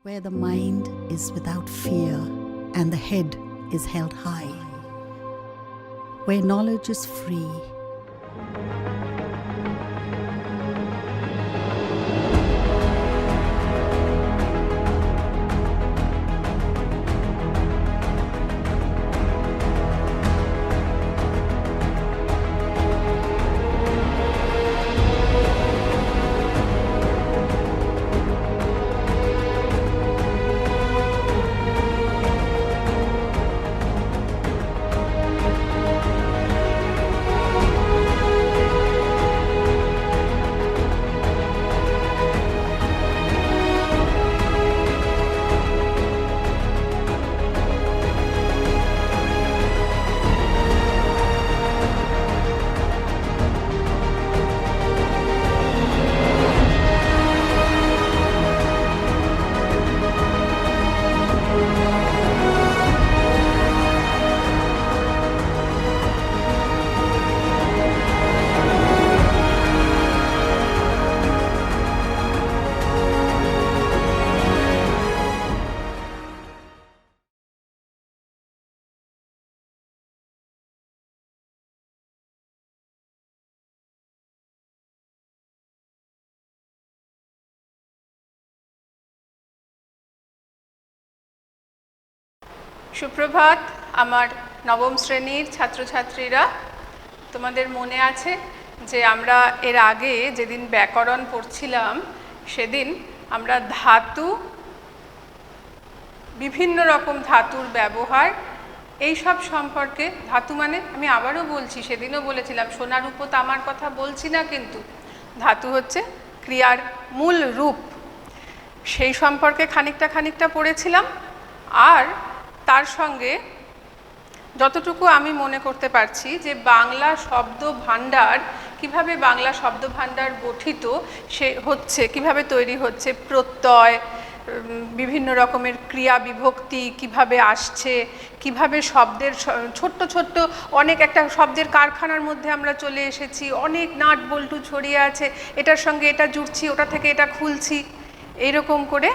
where the mind is without fear and the head is held high, where knowledge is free. সুপ্রভাত আমার নবম শ্রেণীর ছাত্রছাত্রীরা, তোমাদের মনে আছে যে আমরা এর আগে যেদিন ব্যাকরণ পড়ছিলাম সেদিন আমরা ধাতু, বিভিন্ন রকম ধাতুর ব্যবহার, এই সব সম্পর্কে, ধাতু মানে আমি আবারও বলছি, সেদিনও বলেছিলাম সোনা রূপ তামার কথা বলছি না, কিন্তু ধাতু হচ্ছে ক্রিয়ার মূল রূপ, সেই সম্পর্কে খানিকটা পড়েছিলাম। আর তার সঙ্গে যতটুকু আমি মনে করতে পারছি যে বাংলা শব্দ ভাণ্ডার, কিভাবে বাংলা শব্দ ভাণ্ডার গঠিত সে হচ্ছে, কিভাবে তৈরি হচ্ছে, প্রত্যয়, বিভিন্ন রকমের ক্রিয়া বিভক্তি কিভাবে আসছে, কিভাবে শব্দের ছোট্ট অনেক একটা শব্দের কারখানার মধ্যে আমরা চলে এসেছি, অনেক নাট বল্টু ছড়িয়ে আছে, এটার সঙ্গে এটা জুড়ছি, ওটা থেকে এটা খুলছি, এইরকম করে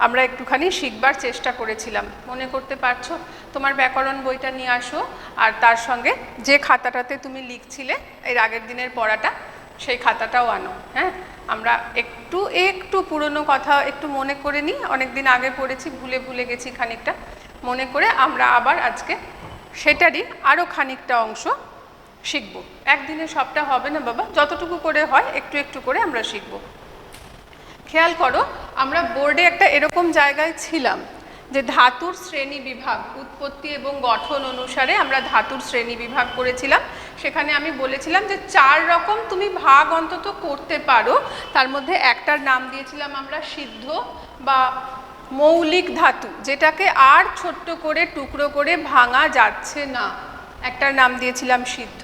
আমরা একটুখানি শিখবার চেষ্টা করেছিলাম। মনে করতে পারছো? তোমার ব্যাকরণ বইটা নিয়ে আসো, আর তার সঙ্গে যে খাতাটাতে তুমি লিখছিলে এর আগের দিনের পড়াটা, সেই খাতাটাও আনো। হ্যাঁ, আমরা একটু পুরনো কথা একটু মনে করে নিই, অনেক দিন আগে পড়েছি, ভুলে গেছি খানিকটা, মনে করে আমরা আবার আজকে সেটারই আরও খানিকটা অংশ শিখব। একদিনে সবটা হবে না বাবা, যতটুকু করে হয় একটু করে আমরা শিখব। খেয়াল করো, আমরা বোর্ডে একটা এরকম জায়গায় ছিলাম যে ধাতুর শ্রেণী বিভাগ, উৎপত্তি এবং গঠন অনুসারে আমরা ধাতুর শ্রেণী বিভাগ করেছিলাম। সেখানে আমি বলেছিলাম যে 4 রকম তুমি ভাগ অন্তত করতে পারো, তার মধ্যে একটার নাম দিয়েছিলাম আমরা সিদ্ধ বা মৌলিক ধাতু, যেটাকে আর ছোট্ট করে টুকরো করে ভাঙা যাচ্ছে না, একটার নাম দিয়েছিলাম সিদ্ধ,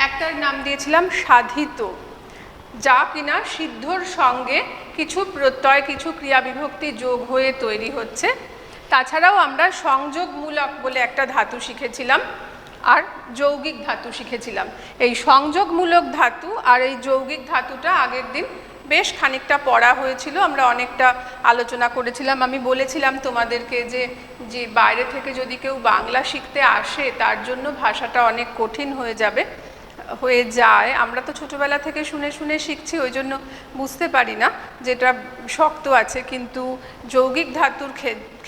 একটার নাম দিয়েছিলাম সাধিত, যা কিনা সিদ্ধর সঙ্গে কিছু প্রত্যয়, কিছু ক্রিয়া বিভক্তি যোগ হয়ে তৈরি হচ্ছে। তাছাড়াও আমরা সংযোগমূলক বলে একটা ধাতু শিখেছিলাম আর যৌগিক ধাতু শিখেছিলাম। এই সংযোগমূলক ধাতু আর এই যৌগিক ধাতুটা আগের দিন বেশ খানিকটা পড়া হয়েছিল, আমরা অনেকটা আলোচনা করেছিলাম। আমি বলেছিলাম তোমাদেরকে যে বাইরে থেকে যদি কেউ বাংলা শিখতে আসে তার জন্য ভাষাটা অনেক কঠিন হয়ে যায়। আমরা তো ছোটোবেলা থেকে শুনে শিখছি, ওই জন্য বুঝতে পারি না যেটা শক্ত আছে, কিন্তু যৌগিক ধাতুর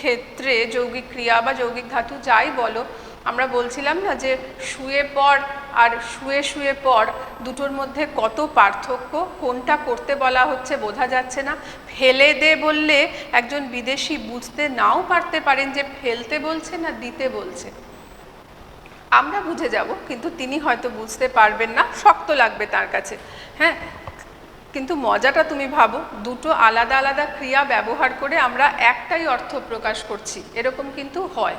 ক্ষেত্রে, যৌগিক ক্রিয়া বা যৌগিক ধাতু যাই বলো, আমরা বলছিলাম না যে শুয়ে পড় আর শুয়ে পড় দুটোর মধ্যে কত পার্থক্য, কোনটা করতে বলা হচ্ছে বোঝা যাচ্ছে না। ফেলে দে বললে একজন বিদেশি বুঝতে নাও পারতে পারেন যে ফেলতে বলছে না দিতে বলছে, আমরা বুঝে যাব, কিন্তু তিনি হয়তো বুঝতে পারবেন না, শক্ত লাগবে তার কাছে। হ্যাঁ, কিন্তু মজাটা তুমি ভাবো, দুটো আলাদা ক্রিয়া ব্যবহার করে আমরা একটাই অর্থ প্রকাশ করছি, এরকম কিন্তু হয়।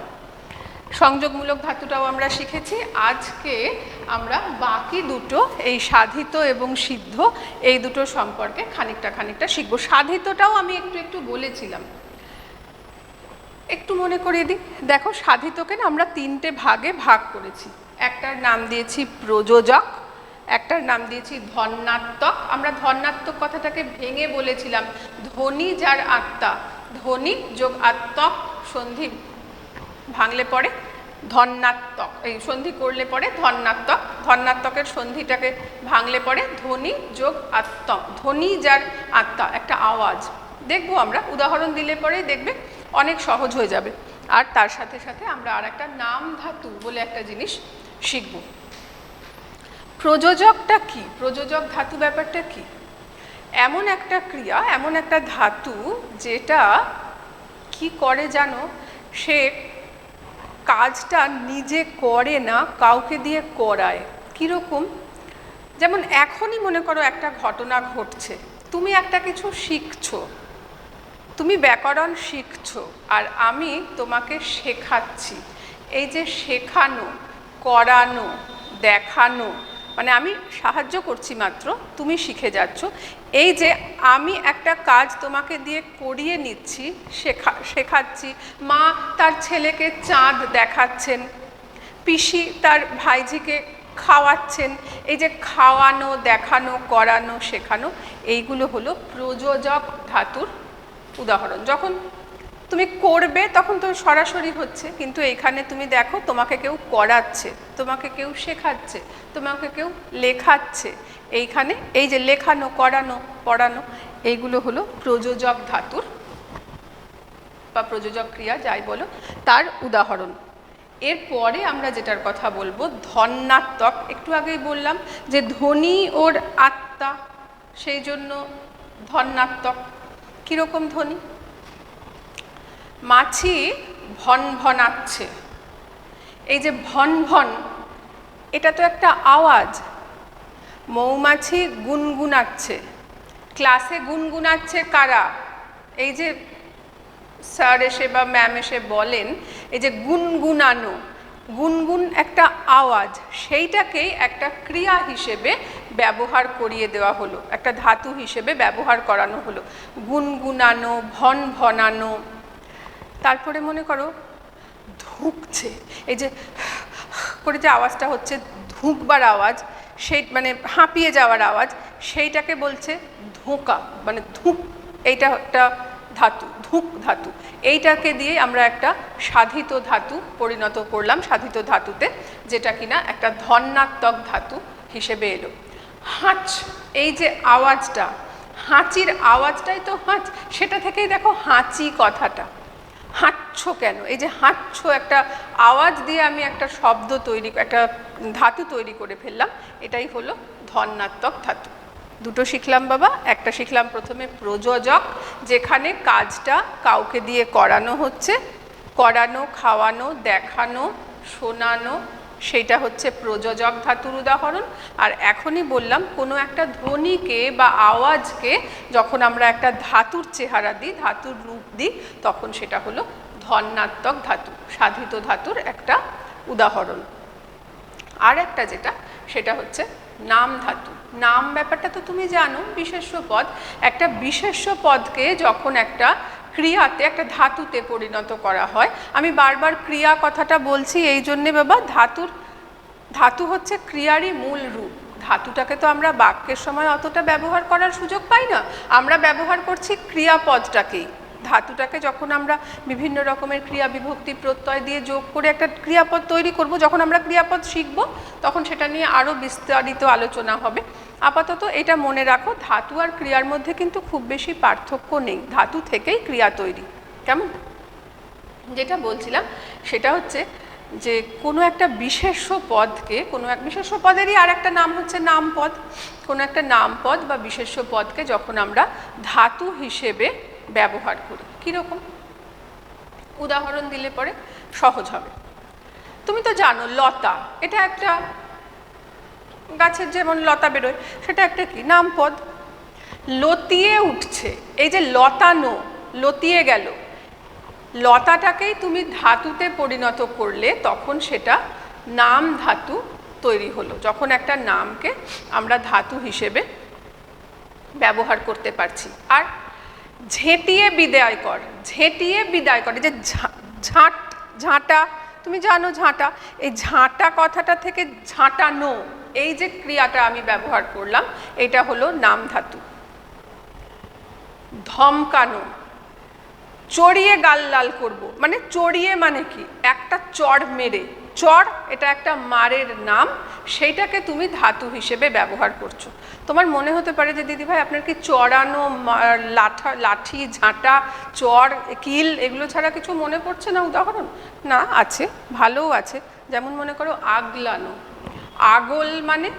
সংযোগমূলক ধাতুটাও আমরা শিখেছি। আজকে আমরা বাকি দুটো, এই সাধিত এবং সিদ্ধ, এই দুটো সম্পর্কে খানিকটা শিখব। সাধিতটাও আমি একটু বলেছিলাম, একটু মনে করিয়ে দিই। দেখো, সাধিতকে না আমরা 3টে ভাগে ভাগ করেছি। একটার নাম দিয়েছি প্রযোজক, একটার নাম দিয়েছি ধন্যাত্মক। আমরা ধন্যাত্মক কথাটাকে ভেঙে বলেছিলাম ধ্বনি যার আত্মা, ধ্বনি যোগ আত্মক সন্ধি ভাঙলে পরে ধন্যাত্মক, এই সন্ধি করলে পরে ধন্যাত্মক, ধন্যাত্মকের সন্ধিটাকে ভাঙলে পরে ধ্বনি যোগ আত্মক, ধ্বনি যার আত্মা একটা আওয়াজ। দেখবো আমরা উদাহরণ দিলে পরেই দেখবে অনেক সহজ হয়ে যাবে। আর তার সাথে সাথে আমরা আর একটা নাম ধাতু বলে একটা জিনিস শিখব। প্রযোজকটা কি? প্রযোজক ধাতু ব্যাপারটা কি? এমন একটা ক্রিয়া, এমন একটা ধাতু যেটা কি করে জানো, সে কাজটা নিজে করে না, কাউকে দিয়ে করায়। কীরকম? যেমন এখনই মনে করো একটা ঘটনা ঘটছে, তুমি একটা কিছু শিখছো, তুমি ব্যাকরণ শিখছো আর আমি তোমাকে শেখাচ্ছি। এই যে শেখানো, করানো, দেখানো, মানে আমি সাহায্য করছি মাত্র, তুমি শিখে যাচ্ছ। এই যে আমি একটা কাজ তোমাকে দিয়ে করিয়ে নিচ্ছি, শেখাচ্ছি। মা তার ছেলেকে চাঁদ দেখাচ্ছেন, পিসি তার ভাইঝিকে খাওয়াচ্ছেন। এই যে খাওয়ানো, দেখানো, করানো, শেখানো, এইগুলো হলো প্রযোজক ধাতুর উদাহরণ। যখন তুমি করবে তখন তো সরাসরি হচ্ছে, কিন্তু এইখানে তুমি দেখো তোমাকে কেউ করাচ্ছে, তোমাকে কেউ শেখাচ্ছে, তোমাকে কেউ লেখাচ্ছে। এইখানে এই যে লেখানো, করানো, পড়ানো, এইগুলো হলো প্রযোজক ধাতুর বা প্রযোজক ক্রিয়া যাই বলো তার উদাহরণ। এরপরে আমরা যেটার কথা বলবো ধন্যাত্মক। একটু আগেই বললাম যে ধ্বনি ওর আত্মা, সেই জন্য ধন্যাত্মক। কীরকম ধ্বনি? মাছি ভন ভনাচ্ছে। এই যে ভন ভন, এটা তো একটা আওয়াজ। মৌমাছি গুনগুনাচ্ছে। ক্লাসে গুনগুনাচ্ছে কারা? এই যে স্যার এসে বা ম্যাম এসে বলেন, এই যে গুনগুনানো, গুনগুন একটা আওয়াজ, সেইটাকেই একটা ক্রিয়া হিসেবে ব্যবহার করিয়ে দেওয়া হলো, একটা ধাতু হিসেবে ব্যবহার করানো হলো। গুনগুনানো, ভন ভনানো। তারপরে মনে করো ধুঁকছে, এই যে করে যে আওয়াজটা হচ্ছে, ধুঁকবার আওয়াজ, সেই মানে হাঁপিয়ে যাওয়ার আওয়াজ, সেইটাকে বলছে ধোঁকা, মানে ধুঁক। এইটা একটা ধাতু, ধুঁক ধাতু। এইটাকে দিয়ে আমরা একটা সাধিত ধাতু পরিণত করলাম, সাধিত ধাতুতে, যেটা কিনা একটা ধন্যাত্মক ধাতু হিসেবে এলো। হাঁচ, এই যে আওয়াজটা, হাঁচির আওয়াজটাই তো হাঁচ, সেটা থেকেই দেখো হাঁচি কথাটা। হাঁচছো কেন? এই যে হাঁচছো, একটা আওয়াজ দিয়ে আমি একটা শব্দ তৈরি, একটা ধাতু তৈরি করে ফেললাম, এটাই হলো ধন্যাত্মক ধাতু। দুটো শিখলাম বাবা। একটা শিখলাম প্রথমে প্রযোজক, যেখানে কাজটা কাউকে দিয়ে করানো হচ্ছে, করানো, খাওয়ানো, দেখানো, শোনানো, সেইটা হচ্ছে প্রযোজক ধাতুর উদাহরণ। আর এখনই বললাম কোনো একটা ধ্বনিকে বা আওয়াজকে যখন আমরা একটা ধাতুর চেহারা দিই, ধাতুর রূপ দিই, তখন সেটা হলো ধন্যাত্মক ধাতু, সাধিত ধাতুর একটা উদাহরণ। আর একটা যেটা, সেটা হচ্ছে নাম ধাতু। নাম ব্যাপারটা তো তুমি জানো, বিশেষ্য পদ। একটা বিশেষ্য পদকে যখন একটা ক্রিয়াতে, একটা ধাতুতে পরিণত করা হয়, আমি বারবার ক্রিয়া কথাটা বলছি এই জন্যে বাবা, ধাতু হচ্ছে ক্রিয়ারই মূল রূপ। ধাতুটাকে তো আমরা বাক্যের সময় অতটা ব্যবহার করার সুযোগ পাই না, আমরা ব্যবহার করছি ক্রিয়াপদটাকেই। ধাতুটাকে যখন আমরা বিভিন্ন রকমের ক্রিয়া বিভক্তি প্রত্যয় দিয়ে যোগ করে একটা ক্রিয়াপদ তৈরি করব, যখন আমরা ক্রিয়াপদ শিখব তখন সেটা নিয়ে আরও বিস্তারিত আলোচনা হবে। আপাতত এটা মনে রাখো, ধাতু আর ক্রিয়ার মধ্যে কিন্তু খুব বেশি পার্থক্য নেই, ধাতু থেকেই ক্রিয়া তৈরি। কেমন? যেটা বলছিলাম সেটা হচ্ছে যে কোনো একটা বিশেষ্য পদকে, কোনো এক বিশেষ্য পদেরই আর একটা নাম হচ্ছে নামপদ। কোনো একটা নামপদ বা বিশেষ্য পদকে যখন আমরা ধাতু হিসেবে ব্যবহার করি, কীরকম? উদাহরণ দিলে পরে সহজ হবে। তুমি তো জানো লতা, এটা একটা গাছের যেমন লতা বেরোয়, সেটা একটা কি নামপদ। লতিয়ে উঠছে, এই যে লতানো, লতিয়ে গেল, লতাটাকেই তুমি ধাতুতে পরিণত করলে তখন সেটা নাম ধাতু তৈরি হলো, যখন একটা নামকে আমরা ধাতু হিসেবে ব্যবহার করতে পারছি। আর ঝেঁটিয়ে বিদায় কর, ঝেঁটিয়ে বিদায় কর, এই যে ঝাঁটা, তুমি জানো ঝাঁটা, এই ঝাঁটা কথাটা থেকে ঝাঁটানো, এই যে ক্রিয়াটা আমি ব্যবহার করলাম, এটা হলো নাম ধাতু। ধমকানো, চড়িয়ে গাল লাল করব, মানে চড়িয়ে মানে কি, একটা চড় মেরে, চড় এটা একটা মারের নাম, সেইটাকে তুমি ধাতু হিসেবে ব্যবহার করছো। তোমার মনে হতে পারে যে দিদিভাই আপনার কি চড়ানো, লাঠি, ঝাঁটা, চড়, কিল এগুলো ছাড়া কিছু মনে পড়ছে না উদাহরণ? না, আছে, ভালোও আছে। যেমন মনে করো আগলানো, আগল মানে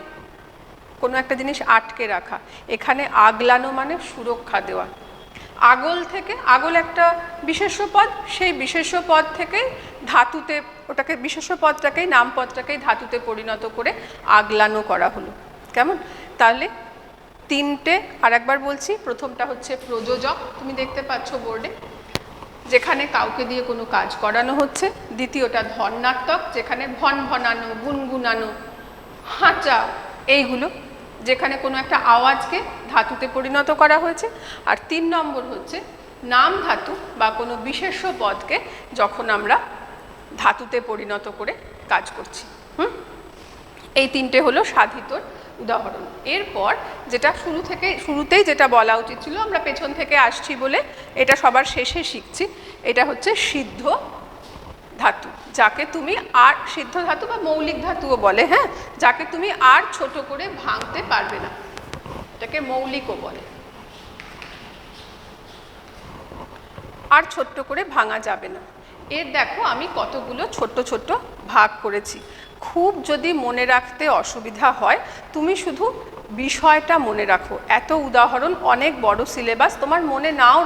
কোনো একটা জিনিস আটকে রাখা, এখানে আগলানো মানে সুরক্ষা দেওয়া। আগল থেকে, আগল একটা বিশেষ্য পদ, সেই বিশেষ্য পদ থেকে ধাতুতে, ওটাকে বিশেষ্য পদটাকেই, নামপদটাকেই ধাতুতে পরিণত করে আগলানো করা হলো। কেমন? তাহলে তিনটে আর একবার বলছি। প্রথমটা হচ্ছে প্রযোজক, তুমি দেখতে পাচ্ছ বোর্ডে, যেখানে কাউকে দিয়ে কোনো কাজ করানো হচ্ছে। দ্বিতীয়টা ধন্যাত্মক, যেখানে ভন ভনানো, গুনগুনানো, হাঁচা, এইগুলো, যেখানে কোনো একটা আওয়াজকে ধাতুতে পরিণত করা হয়েছে। আর 3 নম্বর হচ্ছে নাম ধাতু বা কোনো বিশেষ্য পদকে যখন আমরা ধাতুতে পরিণত করে কাজ করছি। এই তিনটে হলো সাধিতর উদাহরণ। এরপর যেটা শুরুতেই যেটা বলা উচিত ছিল, আমরা পেছন থেকে আসছি বলে এটা সবার শেষে শিখছি, এটা হচ্ছে সিদ্ধ ধাতু, যাকে তুমি আর, সিদ্ধ ধাতু বা মৌলিক ধাতুও বলে, হ্যাঁ, যাকে তুমি আর ছোট করে ভাঙতে পারবে না, এটাকে মৌলিকও বলে। আর ছোট্ট করে ভাঙা যাবে না। এর দেখো আমি কতগুলো ছোট্ট ছোট্ট ভাগ করেছি। খুব যদি মনে রাখতে অসুবিধা হয়, তুমি শুধু বিষয়টা মনে রাখো। এত উদাহরণ, অনেক বড় সিলেবাস, তোমার মনে নাও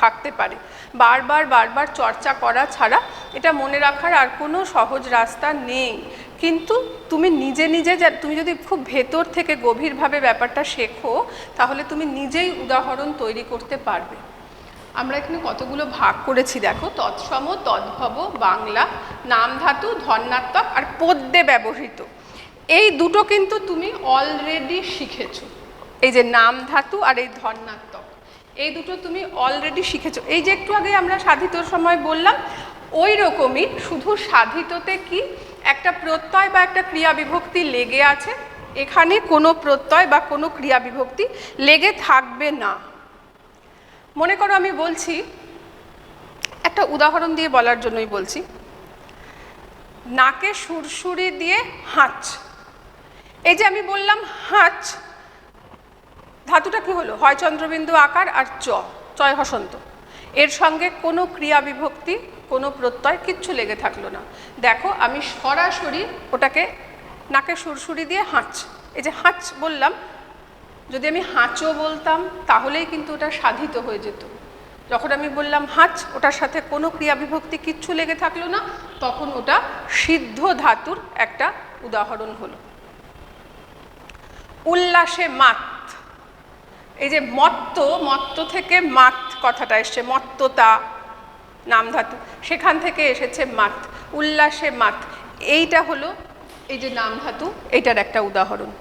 থাকতে পারে। বারবার চর্চা করা ছাড়া এটা মনে রাখার আর কোনো সহজ রাস্তা নেই। কিন্তু তুমি নিজে নিজে, তুমি যদি খুব ভেতর থেকে গভীরভাবে ব্যাপারটা শেখো, তাহলে তুমি নিজেই উদাহরণ তৈরি করতে পারবে। আমরা এখানে কতগুলো ভাগ করেছি দেখো, তৎসম, তদ্ভব, বাংলা, নাম ধাতু, ধন্যাত্মক আর পদ্যে ব্যবহৃত। এই দুটো কিন্তু তুমি অলরেডি শিখেছো। এই যে নাম ধাতু আর এই ধন্যাত্মক, এই দুটো তুমি অলরেডি শিখেছো। এই যে একটু আগে আমরা সাধিতর সময় বললাম, ওই রকমই, শুধু সাধিততে কি একটা প্রত্যয় বা একটা ক্রিয়া বিভক্তি লেগে আছে, এখানে কোনো প্রত্যয় বা কোনো ক্রিয়া বিভক্তি লেগে থাকবে না। মনে করো আমি বলছি, একটা উদাহরণ দিয়ে বলার জন্যই বলছি, নাকে সুরসুরি দিয়ে হাঁচ। এই যে আমি বললাম হাঁচ, ধাতুটা কি হলো? হয় চন্দ্রবিন্দু আকার আর চয় হসন্ত, এর সঙ্গে কোনো ক্রিয়া বিভক্তি, কোনো প্রত্যয় কিচ্ছু লেগে থাকলো না। দেখো আমি সরাসরি ওটাকে নাকে সুরসুরি দিয়ে হাঁচ, এই যে হাঁচ বললাম, যদি আমি হাঁচও বলতাম তাহলেই কিন্তু ওটা সাধিত হয়ে যেত। যখন আমি বললাম হাঁচ, ওটার সাথে কোনো ক্রিয়া বিভক্তি কিচ্ছু লেগে থাকলো না, তখন ওটা সিদ্ধ ধাতুর একটা উদাহরণ হলো। উল্লাসে মাত, এই যে মত্ত, মত্ত থেকে মাত কথাটা এসছে, মত্ততা নাম ধাতু, সেখান থেকে এসেছে মাত, উল্লাসে মাত, এইটা হলো এই যে নাম ধাতু, এইটার একটা উদাহরণ।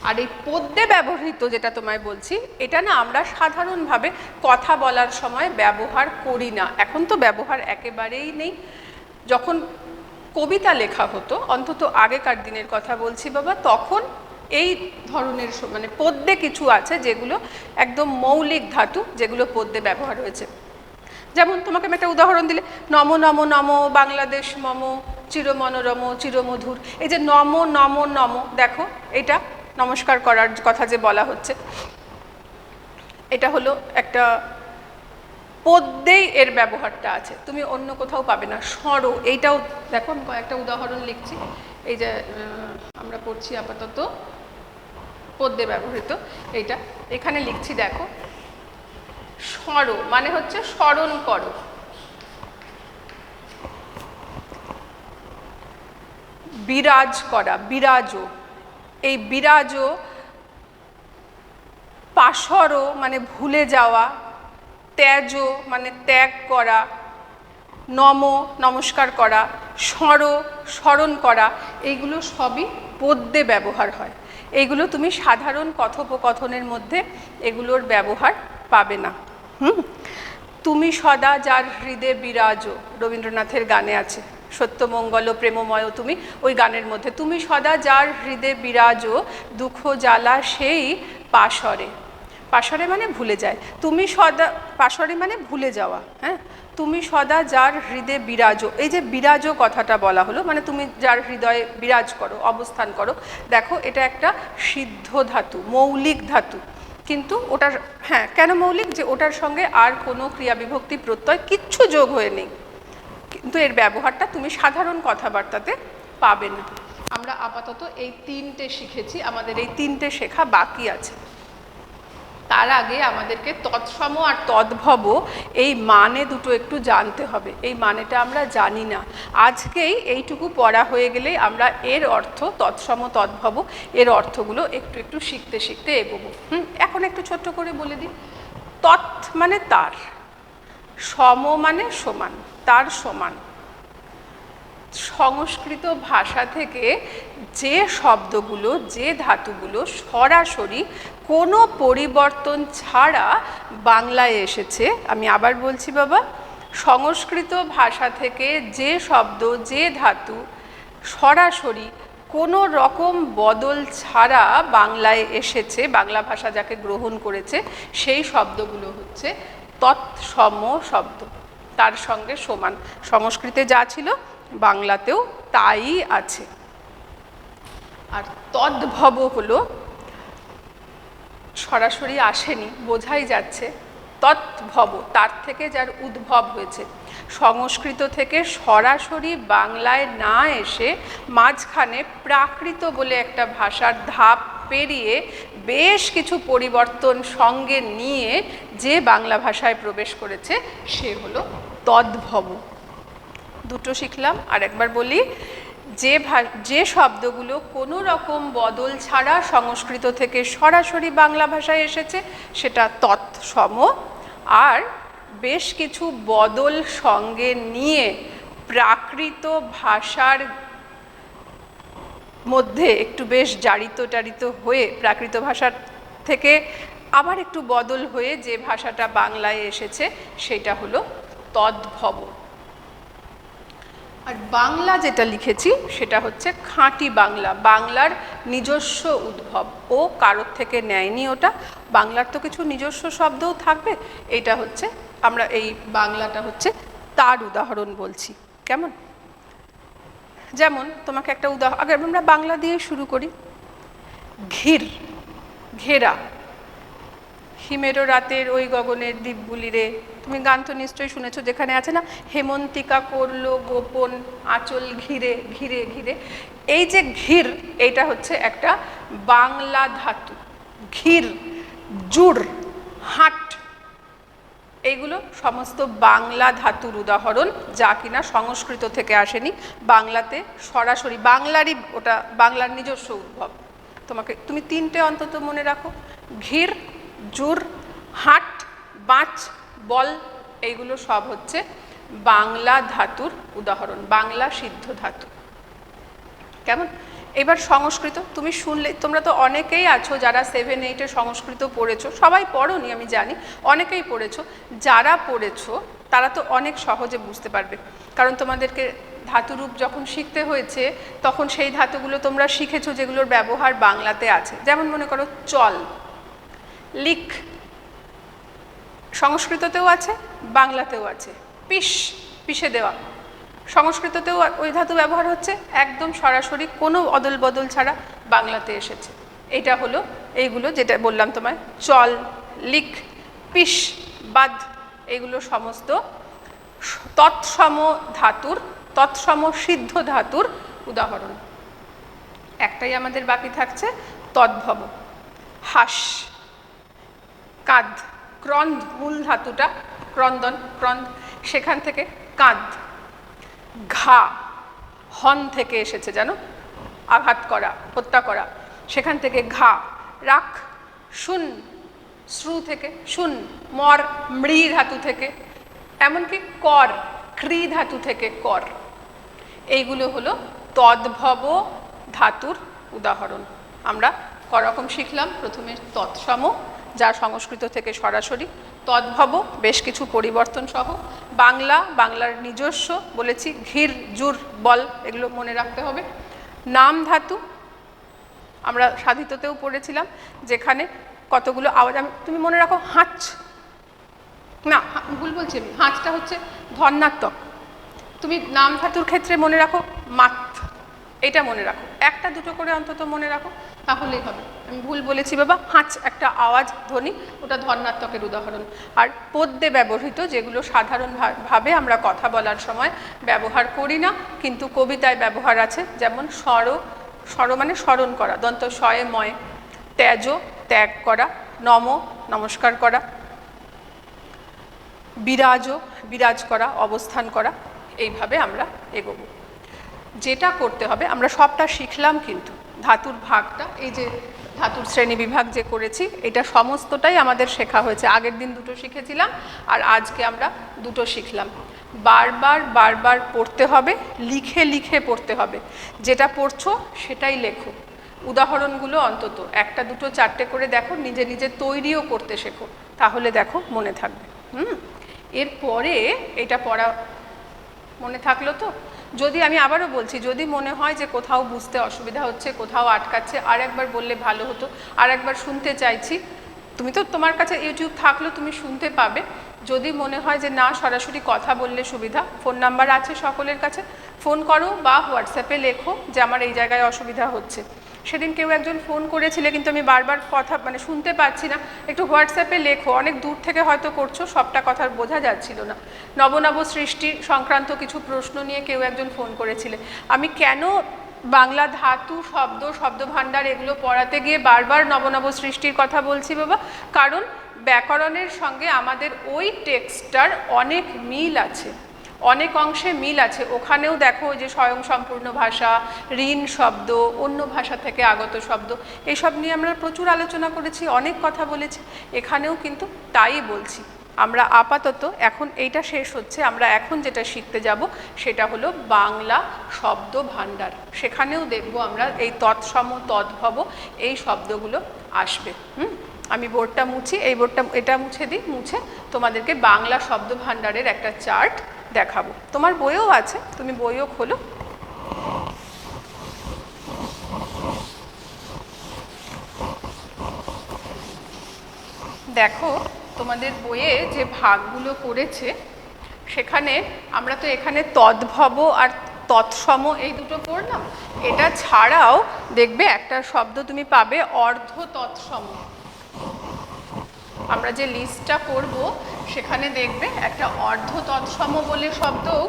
আর এই পদ্যে ব্যবহৃত যেটা তোমায় বলছি, এটা না আমরা সাধারণভাবে কথা বলার সময় ব্যবহার করি না। এখন তো ব্যবহার একেবারেই নেই। যখন কবিতা লেখা হতো, অন্তত আগেকার দিনের কথা বলছি বাবা, তখন এই ধরনের মানে পদ্যে কিছু আছে যেগুলো একদম মৌলিক ধাতু, যেগুলো পদ্যে ব্যবহার হয়েছে। যেমন তোমাকে আমি একটা উদাহরণ দিলে, নম নম নম বাংলাদেশ মম চিরমনোরম চিরমধুর, এই যে নম নম নম, দেখো এটা নমস্কার করার কথা যে বলা হচ্ছে, এটা হলো একটা পদ্যেই এর ব্যবহারটা আছে, তুমি অন্য কোথাও পাবে না। স্বর, এইটাও দেখো আমি কয়েকটা উদাহরণ লিখছি, এই যে আমরা পড়ছি আপাতত পদ্যে ব্যবহৃত, এইটা এখানে লিখছি দেখো, স্বর মানে হচ্ছে স্মরণ করো, বিরাজ করা, বিরাজ, এই বিরাজ, পাশর মানে ভুলে যাওয়া, ত্যাজ মানে ত্যাগ করা, নম নমস্কার করা, স্মর স্মরণ করা, এইগুলো সবই পদ্যে ব্যবহার হয়। এইগুলো তুমি সাধারণ কথোপকথনের মধ্যে এগুলোর ব্যবহার পাবে না। তুমি সদা যার হৃদে বিরাজ, রবীন্দ্রনাথের গানে আছে, সত্যমঙ্গল প্রেমময় তুমি, ওই গানের মধ্যে তুমি সদা যার হৃদে বিরাজ, দুঃখ জ্বালা সেই পাশরে, পাশরে মানে ভুলে যায়। তুমি সদা, পাশরে মানে ভুলে যাওয়া, হ্যাঁ। তুমি সদা যার হৃদে বিরাজ, এই যে বিরাজ কথাটা বলা হলো, মানে তুমি যার হৃদয়ে বিরাজ করো, অবস্থান করো। দেখো এটা একটা সিদ্ধ ধাতু, মৌলিক ধাতু, কিন্তু ওটার, হ্যাঁ কেন মৌলিক, যে ওটার সঙ্গে আর কোনো ক্রিয়া বিভক্তি প্রত্যয় কিচ্ছু যোগ হয়ে নেই, কিন্তু এর ব্যবহারটা তুমি সাধারণ কথাবার্তাতে পাবে না। আমরা আপাতত এই তিনটে শিখেছি, আমাদের এই তিনটে শেখা বাকি আছে। তার আগে আমাদেরকে তৎসম আর তদ্ভব এই মানে দুটো একটু জানতে হবে। এই মানেটা আমরা জানি না, আজকেই এইটুকু পড়া হয়ে গেলেই আমরা এর অর্থ, তৎসম তদ্ভব এর অর্থগুলো একটু একটু শিখতে শিখতে এগোবো। এখন একটু ছোট্ট করে বলে দিই। তৎ মানে তার, সম মানে সমান, তার সমান। সংস্কৃত ভাষা থেকে যে শব্দগুলো, যে ধাতুগুলো সরাসরি কোনো পরিবর্তন ছাড়া বাংলায় এসেছে, আমি আবার বলছি বাবা, সংস্কৃত ভাষা থেকে যে শব্দ, যে ধাতু সরাসরি কোনো রকম বদল ছাড়া বাংলায় এসেছে, বাংলা ভাষা যাকে গ্রহণ করেছে, সেই শব্দগুলো হচ্ছে তৎসম শব্দ, তার সঙ্গে সমান। সংস্কৃতে যা ছিল বাংলাতেও তাই আছে। আর তদ্ভব হলো সরাসরি আসেনি, বোঝাই যাচ্ছে, তদ্ভব তার থেকে যার উদ্ভব হয়েছে। সংস্কৃত থেকে সরাসরি বাংলায় না এসে মাঝখানে প্রাকৃত বলে একটা ভাষার ধাপ পেরিয়ে বেশ কিছু পরিবর্তন সঙ্গে নিয়ে যে বাংলা ভাষায় প্রবেশ করেছে সে হলো তদ্ভব। দুটো শিখলাম, আর একবার বলি, যে শব্দগুলো কোনো রকম বদল ছাড়া সংস্কৃত থেকে সরাসরি বাংলা ভাষায় এসেছে সেটা তৎসম, আর বেশ কিছু বদল সঙ্গে নিয়ে প্রাকৃত ভাষার মধ্যে একটু বেশ জারিত টারিত হয়ে, প্রাকৃত ভাষার থেকে আবার একটু বদল হয়ে যে ভাষাটা বাংলায় এসেছে সেটা হলো তদ্ভব। আর বাংলা যেটা লিখেছি সেটা হচ্ছে খাঁটি বাংলা, বাংলার নিজস্ব উদ্ভব। ও কারোর থেকে নেয়নি ওটা, বাংলার তো কিছু নিজস্ব শব্দও থাকবে। এটা হচ্ছে, আমরা এই বাংলাটা হচ্ছে তার উদাহরণ বলছি। কেমন? যেমন তোমাকে একটা উদাহরণ, আগে আমরা বাংলা দিয়ে শুরু করি। ঘির, ঘেরা। হিমেরো রাতের ওই গগনের দ্বীপগুলি রে, তুমি গান তো নিশ্চয়ই শুনেছো, যেখানে আছে না, হেমন্তিকা করলো গোপন আঁচল ঘিরে ঘিরে ঘিরে। এই যে ঘির, এইটা হচ্ছে একটা বাংলা ধাতু। ঘির, জুড়, হাট, এইগুলো সমস্ত বাংলা ধাতুর উদাহরণ, যা কিনা সংস্কৃত থেকে আসেনি, বাংলাতে সরাসরি বাংলারই, ওটা বাংলার নিজস্ব উদ্ভব। তুমি তিনটে অন্তত মনে রাখো, ঘির, জুর, হাট, বাঁচ, বল, এইগুলো সব হচ্ছে বাংলা ধাতুর উদাহরণ, বাংলা সিদ্ধ ধাতু। কেমন? এবার সংস্কৃত তুমি শুনলে, তোমরা তো অনেকেই আছো যারা 7-8-এ সংস্কৃত পড়েছো, সবাই পড়োনি আমি জানি, অনেকেই পড়েছো। যারা পড়েছো তারা তো অনেক সহজে বুঝতে পারবে, কারণ তোমাদেরকে ধাতুরূপ যখন শিখতে হয়েছে তখন সেই ধাতুগুলো তোমরা শিখেছো যেগুলোর ব্যবহার বাংলাতে আছে। যেমন মনে করো চল, লিখ, সংস্কৃততেও আছে বাংলাতেও আছে। পিস, পিষে দেওয়া, সংস্কৃততেও ওই ধাতু ব্যবহার হচ্ছে, একদম সরাসরি কোনো অদল বদল ছাড়া বাংলাতে এসেছে। এটা হলো এইগুলো যেটা বললাম তোমায়, চল, লিখ, পিস, বাদ, এগুলো সমস্ত তৎসম ধাতুর, তৎসম সিদ্ধ ধাতুর উদাহরণ। একটাই আমাদের বাকি থাকছে, তদ্ভব। হাস, কাঁদ, ক্রন্দ, মূল ধাতুটা ক্রন্দন, ক্রন্দ, সেখান থেকে কাঁদ। ঘা, হন থেকে এসেছে, জানো, আঘাত করা, হত্যা করা, সেখান থেকে ঘা। রাখ, শুন, শ্রু থেকে শুন। মর, মৃ ধাতু থেকে। এমনকি কর, ক্রি ধাতু থেকে কর। এইগুলো হলো তদ্ভব ধাতুর উদাহরণ। আমরা করকম শিখলাম, প্রথমে তৎসম, যা সংস্কৃত থেকে সরাসরি, তদ্ভব বেশ কিছু পরিবর্তন সহ, বাংলা, বাংলার নিজস্ব বলেছি, ঘির, জুর, বল, এগুলো মনে রাখতে হবে। নাম ধাতু আমরা সাধিততেও পড়েছিলাম, যেখানে কতগুলো আওয়াজ তুমি মনে রাখো হাঁচ, না ভুল বলছি আমি, হাঁচটা হচ্ছে ধন্যাত্মক। তুমি নাম ধাতুর ক্ষেত্রে মনে রাখো মাত, এটা মনে রাখো, একটা দুটো করে অন্তত মনে রাখো, তাহলেই হবে। আমি ভুল বলেছি বাবা, হাঁচ একটা আওয়াজ ধ্বনি, ওটা ধন্যাত্মকের উদাহরণ। আর পদ্যে ব্যবহৃত যেগুলো সাধারণভাবে আমরা কথা বলার সময় ব্যবহার করি না কিন্তু কবিতায় ব্যবহার আছে, যেমন স্বর মানে স্মরণ করা, দন্ত শয়ে ময়, ত্যাজ ত্যাগ করা, নম নমস্কার করা, বিরাজ করা অবস্থান করা, এইভাবে আমরা এগোবো। যেটা করতে হবে, আমরা সবটা শিখলাম কিন্তু ধাতুর ভাগটা, এই যে ধাতুর শ্রেণী বিভাগ যে করেছি এটা সমস্তটাই আমাদের শেখা হয়েছে। আগের দিন দুটো শিখেছিলাম আর আজকে আমরা দুটো শিখলাম। বারবার পড়তে হবে, লিখে লিখে পড়তে হবে, যেটা পড়ছো সেটাই লেখো। উদাহরণগুলো অন্তত একটা দুটো চারটে করে দেখো, নিজে নিজে তৈরিও করতে শেখো, তাহলে দেখো মনে থাকবে। এরপরে এটা পড়া মনে থাকলো তো? যদি আমি আবারও বলছি, যদি মনে হয় যে কোথাও বুঝতে অসুবিধা হচ্ছে, কোথাও আটকাচ্ছে, আর একবার বললে ভালো হতো, আর একবার শুনতে চাইছি, তুমি তো তোমার কাছে ইউটিউব থাকলেও তুমি শুনতে পাবে। যদি মনে হয় যে না সরাসরি কথা বললে সুবিধা, ফোন নাম্বার আছে সকলের কাছে, ফোন করো বা হোয়াটসঅ্যাপে লেখো যে আমার এই জায়গায় অসুবিধা হচ্ছে। সেদিন কেউ একজন ফোন করেছিলে কিন্তু আমি বারবার কথা মানে শুনতে পাচ্ছি না, একটু হোয়াটসঅ্যাপে লেখো, অনেক দূর থেকে হয়তো করছো, সবটা কথা বোঝা যাচ্ছিল না। নব সৃষ্টি সংক্রান্ত কিছু প্রশ্ন নিয়ে কেউ একজন ফোন করেছিলে। আমি কেন বাংলা ধাতু শব্দ ভাণ্ডার এগুলো পড়াতে গিয়ে বারবার নব সৃষ্টির কথা বলছি বাবা? কারণ ব্যাকরণের সঙ্গে আমাদের ওই টেক্সটটার অনেক মিল আছে, অনেক অংশে মিল আছে। ওখানেও দেখো যে স্বয়ংসম্পূর্ণ ভাষা, ঋণ শব্দ, অন্য ভাষা থেকে আগত শব্দ, এইসব নিয়ে আমরা প্রচুর আলোচনা করেছি, অনেক কথা বলেছি। এখানেও কিন্তু তাই বলছি। আমরা আপাতত এখন এইটা শেষ হচ্ছে, আমরা এখন যেটা শিখতে যাব সেটা হলো বাংলা শব্দ ভাণ্ডার। সেখানেও দেখব আমরা এই তৎসম তদ্ভব এই শব্দগুলো আসবে। আমি বোর্ডটা মুছি, এই বোর্ডটা এটা মুছে দিই, মুছে তোমাদেরকে বাংলা শব্দ ভাণ্ডারের একটা চার্ট দেখাবো। তোমার বইও আছে, তুমি বইও খোলো। দেখো তোমাদের বইয়ে যে ভাগগুলো করেছে সেখানে আমরা তো এখানে তদ্ভব আর তৎসম এই দুটো পড়লাম, এটা ছাড়াও দেখবে একটা শব্দ তুমি পাবে অর্ধ তৎসম। আমরা যে লিস্টটা করব সেখানে দেখবে একটা অর্ধ তৎসম বলে শব্দও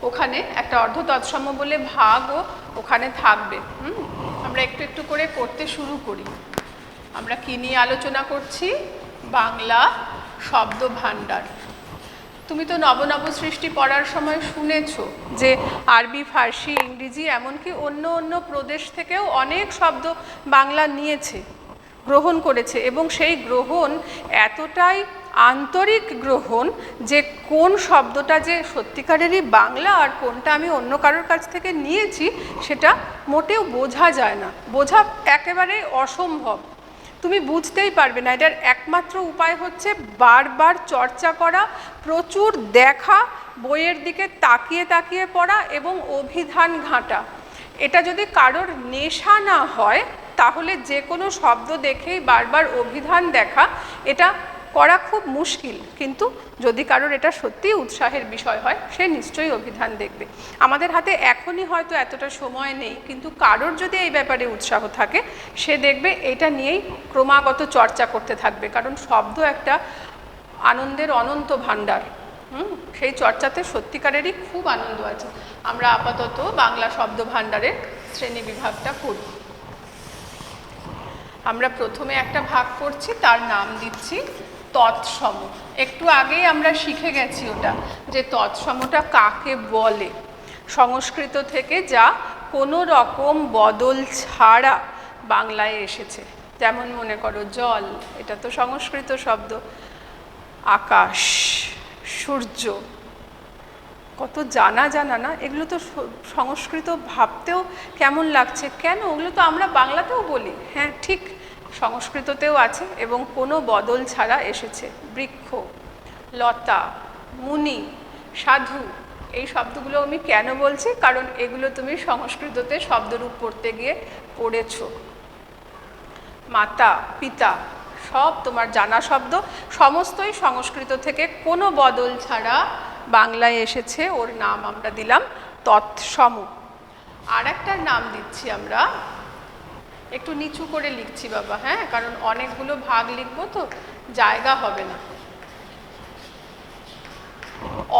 ওখানে, একটা অর্ধ তৎসম বলে ভাগও ওখানে থাকবে। আমরা একটু একটু করে করতে শুরু করি। আমরা কি নিয়ে আলোচনা করছি? বাংলা শব্দ ভাণ্ডার। তুমি তো নব সৃষ্টি পড়ার সময় শুনেছো যে আরবি, ফার্সি, ইংরেজি এমনকি অন্য প্রদেশ থেকেও অনেক শব্দ বাংলা নিয়েছে, গ্রহণ করেছে, এবং সেই গ্রহণ এতটাই আন্তরিক গ্রহণ যে কোন শব্দটা যে সত্যিকারেরই বাংলা আর কোনটা আমি অন্য কারোর কাছ থেকে নিয়েছি সেটা মোটেও বোঝা যায় না, বোঝা একেবারে অসম্ভব। তুমি বুঝতেই পারবে না। এটার একমাত্র উপায় হচ্ছে বারবার চর্চা করা, প্রচুর দেখা, বইয়ের দিকে তাকিয়ে তাকিয়ে পড়া এবং অভিধান ঘাঁটা। এটা যদি কারোর নেশা না হয় তাহলে যে কোনো শব্দ দেখেই বারবার অভিধান দেখা, এটা করা খুব মুশকিল। কিন্তু যদি কারোর এটা সত্যিই উৎসাহের বিষয় হয় সে নিশ্চয়ই অভিধান দেখবে। আমাদের হাতে এখনই হয়তো এতটা সময় নেই, কিন্তু কারোর যদি এই ব্যাপারে উৎসাহ থাকে সে দেখবে এটা নিয়েই ক্রমাগত চর্চা করতে থাকবে, কারণ শব্দ একটা আনন্দের অনন্ত ভাণ্ডার। সেই চর্চাতে সত্যিকারেরই খুব আনন্দ আছে। আমরা আপাতত বাংলা শব্দ ভাণ্ডারের শ্রেণী বিভাগটা করব। আমরা প্রথমে একটা ভাগ করছি, তার নাম দিচ্ছি তৎসম। একটু আগেই আমরা শিখে গেছি ওটা, যে তৎসমটা কাকে বলে। সংস্কৃত থেকে যা কোনো রকম বদল ছাড়া বাংলায় এসেছে। যেমন মনে করো জল, এটা তো সংস্কৃত শব্দ। আকাশ, সূর্য, কত জানা না, এগুলো তো সংস্কৃত, ভাবতেও কেমন লাগছে, কেন ওগুলো তো আমরা বাংলাতেও বলি। হ্যাঁ ঠিক, সংস্কৃততেও আছে এবং কোনো বদল ছাড়া এসেছে। বৃক্ষ, লতা, মুনি, সাধু, এই শব্দগুলো আমি কেন বলছি? কারণ এগুলো তুমি সংস্কৃততে শব্দরূপ পড়তে গিয়ে পড়েছো। মাতা, পিতা, সব তোমার জানা শব্দ, সমস্তই সংস্কৃত থেকে কোনো বদল ছাড়া বাংলায় এসেছে। ওর নাম আমরা দিলাম তৎসম। আর একটা নাম দিচ্ছি আমরা, একটু নিচু করে লিখছি বাবা, হ্যাঁ, কারণ অনেকগুলো ভাগ লিখবো তো জায়গা হবে না।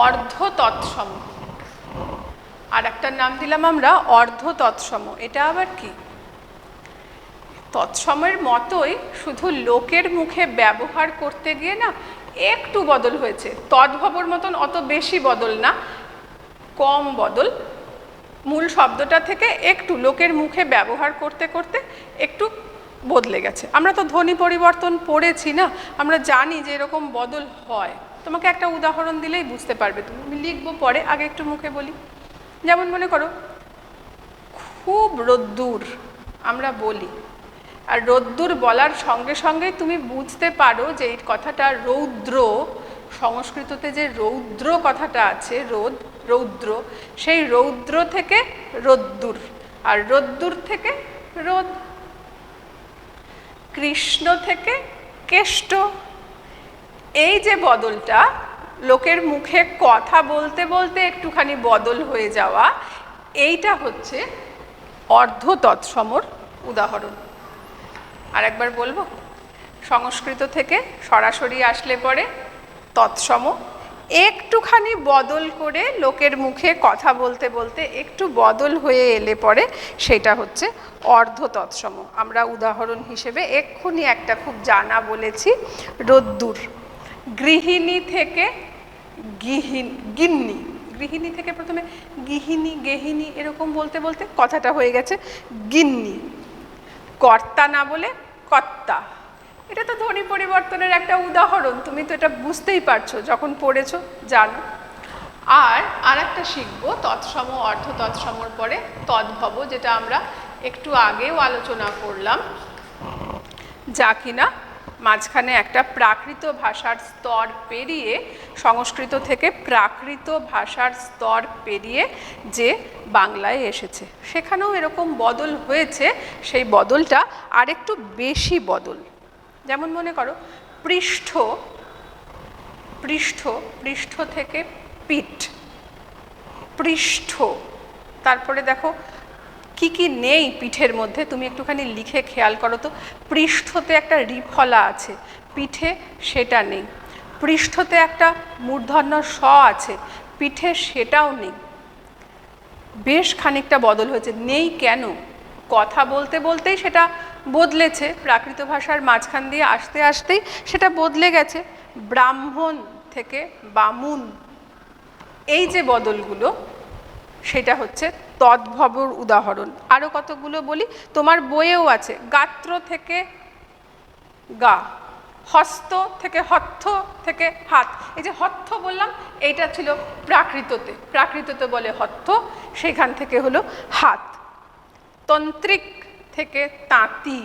অর্ধ তৎসম। আর একটা নাম দিলাম আমরা অর্ধ তৎসম। এটা আবার কি? তৎসমের মতোই, শুধু লোকের মুখে ব্যবহার করতে গিয়ে না একটু বদল হয়েছে। তদ্ভবর মতন অত বেশি বদল না, কম বদল। মূল শব্দটা থেকে একটু লোকের মুখে ব্যবহার করতে করতে একটু বদলে গেছে। আমরা তো ধ্বনি পরিবর্তন পড়েছি না, আমরা জানি যে এরকম বদল হয়। তোমাকে একটা উদাহরণ দিলেই বুঝতে পারবে। তুমি লিখবো পরে, আগে একটু মুখে বলি। যেমন মনে করো খুব রোদ্দুর আমরা বলি, আর রোদ্দুর বলার সঙ্গে সঙ্গেই তুমি বুঝতে পারো যে এই কথাটা রৌদ্র। সংস্কৃততে যে রৌদ্র কথাটা আছে, রৌদ্র, সেই রৌদ্র থেকে রোদ্দুর, আর রোদ্দুর থেকে রোদ। কৃষ্ণ থেকে কেষ্ট। এই যে বদলটা, লোকের মুখে কথা বলতে বলতে একটুখানি বদল হয়ে যাওয়া, এইটা হচ্ছে অর্ধ তৎসমর উদাহরণ। আর একবার বলবো, সংস্কৃত থেকে সরাসরি আসলে পরে তৎসম, একটুখানি বদল করে লোকের মুখে কথা বলতে বলতে একটু বদল হয়ে এলে পরে সেটা হচ্ছে অর্ধ তৎসম। আমরা উদাহরণ হিসেবে এক্ষুনি একটা খুব জানা বলেছি, রোদ্দুর। গৃহিণী থেকে গিন্নি। গৃহিণী থেকে প্রথমে গৃহিণী, গেহিনী এরকম বলতে বলতে কথাটা হয়ে গেছে গিন্নি। কর্তা না বলে কর্তা। এটা তো ধ্বনি পরিবর্তনের একটা উদাহরণ, তুমি তো এটা বুঝতেই পারছো যখন পড়েছো, জানো। আর একটা শিখবো তৎসম, অর্ধ তৎসমর পরে তদ্ভব, যেটা আমরা একটু আগেও আলোচনা করলাম, যা কিনা মাঝখানে একটা প্রাকৃত ভাষার স্তর পেরিয়ে, সংস্কৃত থেকে প্রাকৃত ভাষার স্তর পেরিয়ে যে বাংলায় এসেছে, সেখানেও এরকম বদল হয়েছে। সেই বদলটা আরেকটু বেশি বদল। যেমন মনে করো পৃষ্ঠ, পৃষ্ঠ, পৃষ্ঠ থেকে পিঠ, পৃষ্ঠ। তারপরে দেখো কি কি নেই পিঠের মধ্যে, তুমি একটুখানি লিখে খেয়াল করো তো। পৃষ্ঠতে একটা রিফলা আছে, পিঠে সেটা নেই। পৃষ্ঠতে একটা মূর্ধন্য স আছে, পিঠে সেটাও নেই। বেশ খানিকটা বদল হয়েছে। নেই কেন? কথা বলতে বলতেই সেটা বদলেছে, প্রাকৃত ভাষার মাঝখান দিয়ে আসতে আসতেই সেটা বদলে গেছে। ব্রাহ্মণ থেকে বামুন, এই যে বদলগুলো, সেটা হচ্ছে তদ্ভবর উদাহরণ। আরও কতগুলো বলি, তোমার বইয়েও আছে। গাত্র থেকে গা, হস্ত থেকে হত্থ থেকে হাত। এই যে হত্থ বললাম, এইটা ছিল প্রাকৃততে, প্রাকৃততে বলে হত্থ, সেখান থেকে হলো হাত। তন্ত্রিক থেকে তাঁতি।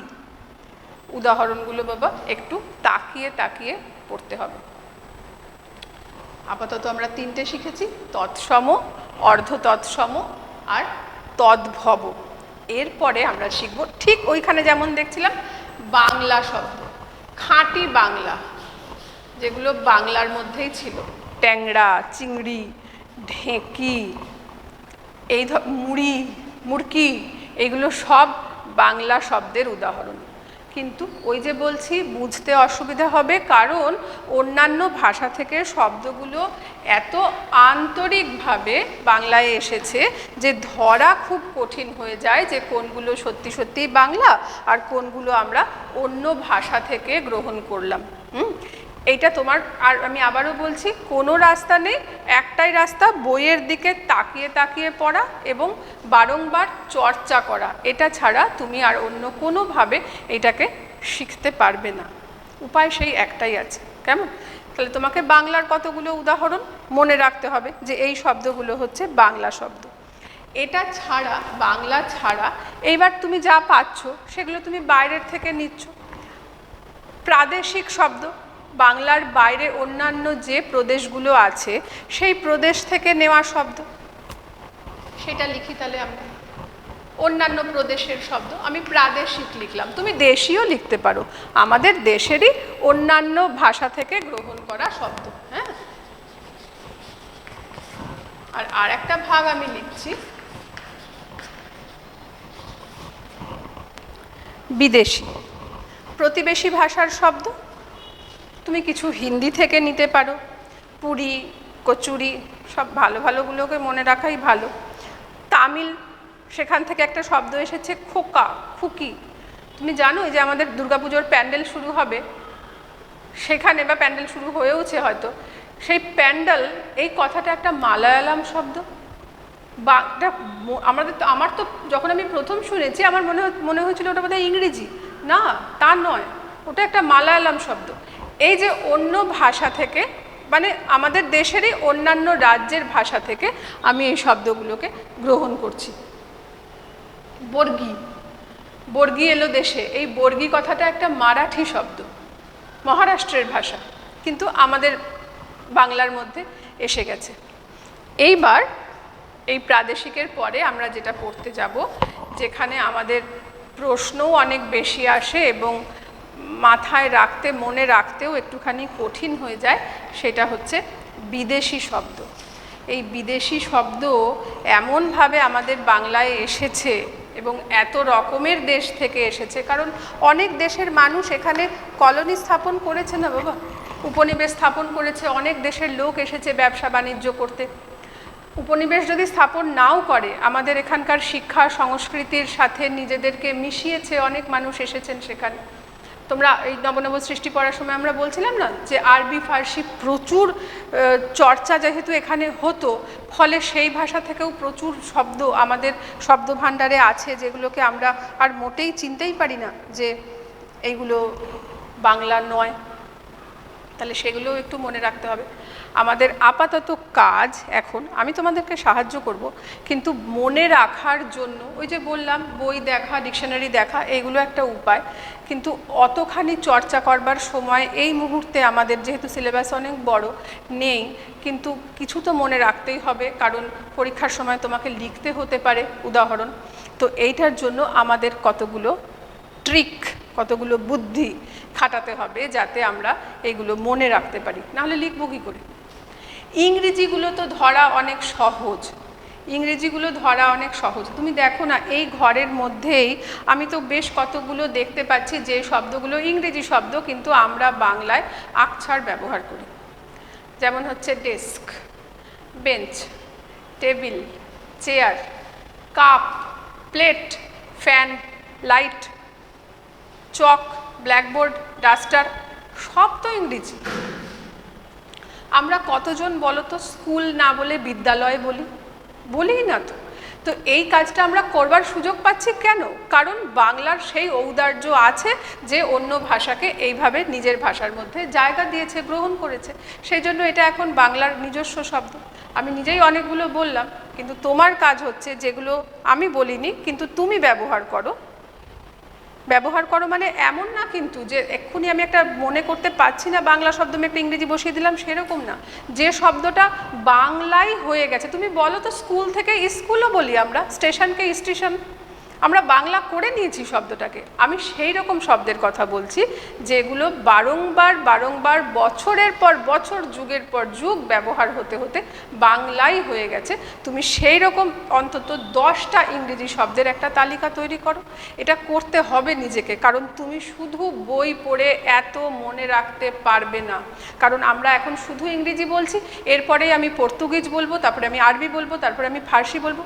উদাহরণগুলো বাবা একটু তাকিয়ে তাকিয়ে পড়তে হবে। আপাতত আমরা তিনটে শিখেছি, তৎসম, অর্ধ তৎসম আর তদ্ভব। এরপরে আমরা শিখব ঠিক ওইখানে যেমন দেখছিলাম বাংলা শব্দ, খাঁটি বাংলা, যেগুলো বাংলার মধ্যেই ছিল। ট্যাংরা, চিংড়ি, ঢেঁকি, এই মুড়ি, মুড়কি, এগুলো সব বাংলা শব্দের উদাহরণ। কিন্তু ওই যে বলছি, বুঝতে অসুবিধা হবে, কারণ অন্যান্য ভাষা থেকে শব্দগুলো এত আন্তরিকভাবে বাংলায় এসেছে যে ধরা খুব কঠিন হয়ে যায় যে কোনগুলো সত্যি সত্যিই বাংলা আর কোনগুলো আমরা অন্য ভাষা থেকে গ্রহণ করলাম। এইটা তোমার, আর আমি আবারও বলছি, কোনো রাস্তা নেই, একটাই রাস্তা, বইয়ের দিকে তাকিয়ে তাকিয়ে পড়া এবং বারংবার চর্চা করা। এটা ছাড়া তুমি আর অন্য কোনোভাবে এটাকে শিখতে পারবে না। উপায় সেই একটাই আছে। কেমন? তাহলে তোমাকে বাংলার কতগুলো উদাহরণ মনে রাখতে হবে যে এই শব্দগুলো হচ্ছে বাংলা শব্দ। এটা ছাড়া, বাংলা ছাড়া এইবার তুমি যা পাচ্ছ সেগুলো তুমি বাইরের থেকে নিচ্ছ। প্রাদেশিক শব্দ, বাংলার বাইরে অন্যান্য যে প্রদেশগুলো আছে সেই প্রদেশ থেকে নেওয়া শব্দ, সেটা লিখি তাহলে আমরা। অন্যান্য প্রদেশের শব্দ, আমি প্রাদেশিক লিখলাম, তুমি দেশীয় লিখতে পারো, আমাদের দেশেরই অন্যান্য ভাষা থেকে গ্রহণ করা শব্দ। হ্যাঁ, আর একটা ভাগ আমি লিখছি বিদেশি, প্রতিবেশী ভাষার শব্দ। তুমি কিছু হিন্দি থেকে নিতে পারো, পুরি, কচুরি, সব ভালো ভালোগুলোকে মনে রাখাই ভালো। তামিল, সেখান থেকে একটা শব্দ এসেছে খোকা, খুকি। তুমি জানো যে আমাদের দুর্গাপুজোর প্যান্ডেল শুরু হবে সেখানে, বা প্যান্ডেল শুরু হয়েওছে হয়তো, সেই প্যান্ডেল, এই কথাটা একটা মালায়ালাম শব্দ। বা আমার তো যখন আমি প্রথম শুনেছি আমার মনে হয়েছিল ওটা বোধহয় ইংরেজি, না তা নয়, ওটা একটা মালায়ালাম শব্দ। এই যে অন্য ভাষা থেকে, মানে আমাদের দেশেরই অন্যান্য রাজ্যের ভাষা থেকে আমি এই শব্দগুলোকে গ্রহণ করছি। বর্গী, বর্গী এলো দেশে, এই বর্গী কথাটা একটা মারাঠি শব্দ, মহারাষ্ট্রের ভাষা, কিন্তু আমাদের বাংলার মধ্যে এসে গেছে। এইবার এই প্রাদেশিকের পরে আমরা যেটা পড়তে যাব, যেখানে আমাদের প্রশ্নও অনেক বেশি আসে এবং মাথায় রাখতে, মনে রাখতেও একটুখানি কঠিন হয়ে যায়, সেটা হচ্ছে বিদেশি শব্দ। এই বিদেশি শব্দ এমনভাবে আমাদের বাংলায় এসেছে এবং এত রকমের দেশ থেকে এসেছে, কারণ অনেক দেশের মানুষ এখানে কলোনি স্থাপন করেছে না বাবা, উপনিবেশ স্থাপন করেছে, অনেক দেশের লোক এসেছে ব্যবসা বাণিজ্য করতে। উপনিবেশ যদি স্থাপন নাও করে, আমাদের এখানকার শিক্ষা সংস্কৃতির সাথে নিজেদেরকে মিশিয়েছে অনেক মানুষ এসেছেন সেখানে। তোমরা এই নবনব সৃষ্টি পড়ার সময় আমরা বলছিলাম না যে আরবি ফার্সি প্রচুর চর্চা যেহেতু এখানে হতো, ফলে সেই ভাষা থেকেও প্রচুর শব্দ আমাদের শব্দভাণ্ডারে আছে, যেগুলোকে আমরা আর মোটেই চিনতেই পারি না যে এইগুলো বাংলা নয়। তাহলে সেগুলোও একটু মনে রাখতে হবে। আমাদের আপাতত কাজ এখন, আমি তোমাদেরকে সাহায্য করব, কিন্তু মনে রাখার জন্য ওই যে বললাম বই দেখা, ডিকশনারি দেখা, এইগুলো একটা উপায়, কিন্তু অতখানি চর্চা করবার সময় এই মুহূর্তে আমাদের, যেহেতু সিলেবাস অনেক বড়, নেই। কিন্তু কিছু তো মনে রাখতেই হবে, কারণ পরীক্ষার সময় তোমাকে লিখতে হতে পারে উদাহরণ। তো এইটার জন্য আমাদের কতগুলো ট্রিক, কতগুলো বুদ্ধি খাটাতে হবে যাতে আমরা এগুলো মনে রাখতে পারি, নাহলে লিখবো কী করে। ইংরেজিগুলো তো ধরা অনেক সহজ, ইংরেজিগুলো ধরা অনেক সহজ। তুমি দেখো না, এই ঘরের মধ্যেই আমি তো বেশ কতগুলো দেখতে পাচ্ছি যে শব্দগুলো ইংরেজি শব্দ, কিন্তু আমরা বাংলায় আকছার ব্যবহার করি। যেমন হচ্ছে desk, bench, table, chair, cup, plate, fan, light, chalk, blackboard, duster, সব তো ইংরেজি। আমরা কতজন বলো তো স্কুল না বলে বিদ্যালয় বলি? বলি না তো। তো এই কাজটা আমরা করবার সুযোগ পাচ্ছি কেন? কারণ বাংলার সেই ঔদার্য আছে যে অন্য ভাষাকে এইভাবে নিজের ভাষার মধ্যে জায়গা দিয়েছে, গ্রহণ করেছে। সেই জন্য এটা এখন বাংলার নিজস্ব শব্দ। আমি নিজেই অনেকগুলো বললাম, কিন্তু তোমার কাজ হচ্ছে যেগুলো আমি বলিনি কিন্তু তুমি ব্যবহার করো। ব্যবহার করো মানে এমন না কিন্তু যে এক্ষুনি আমি একটা মনে করতে পারছি না বাংলা শব্দ আমি একটা ইংরেজি বসিয়ে দিলাম, সেরকম না। যে শব্দটা বাংলাই হয়ে গেছে, তুমি বলো তো স্কুল থেকে স্কুলও বলি আমরা, স্টেশনকে স্টেশন, আমরা বাংলা করে নিয়েছি শব্দটাকে। আমি সেই রকম শব্দের কথা বলছি যেগুলো বারংবার বারংবার বছরের পর বছর, যুগের পর যুগ ব্যবহার হতে হতে বাংলাই হয়ে গেছে। তুমি সেই রকম অন্তত 10টা ইংরেজি শব্দের একটা তালিকা তৈরি করো। এটা করতে হবে নিজেকে, কারণ তুমি শুধু বই পড়ে এত মনে রাখতে পারবে না। কারণ আমরা এখন শুধু ইংরেজি বলছি, এরপরেই আমি পর্তুগিজ বলবো, তারপরে আমি আরবি বলবো, তারপরে আমি ফার্সি বলবো,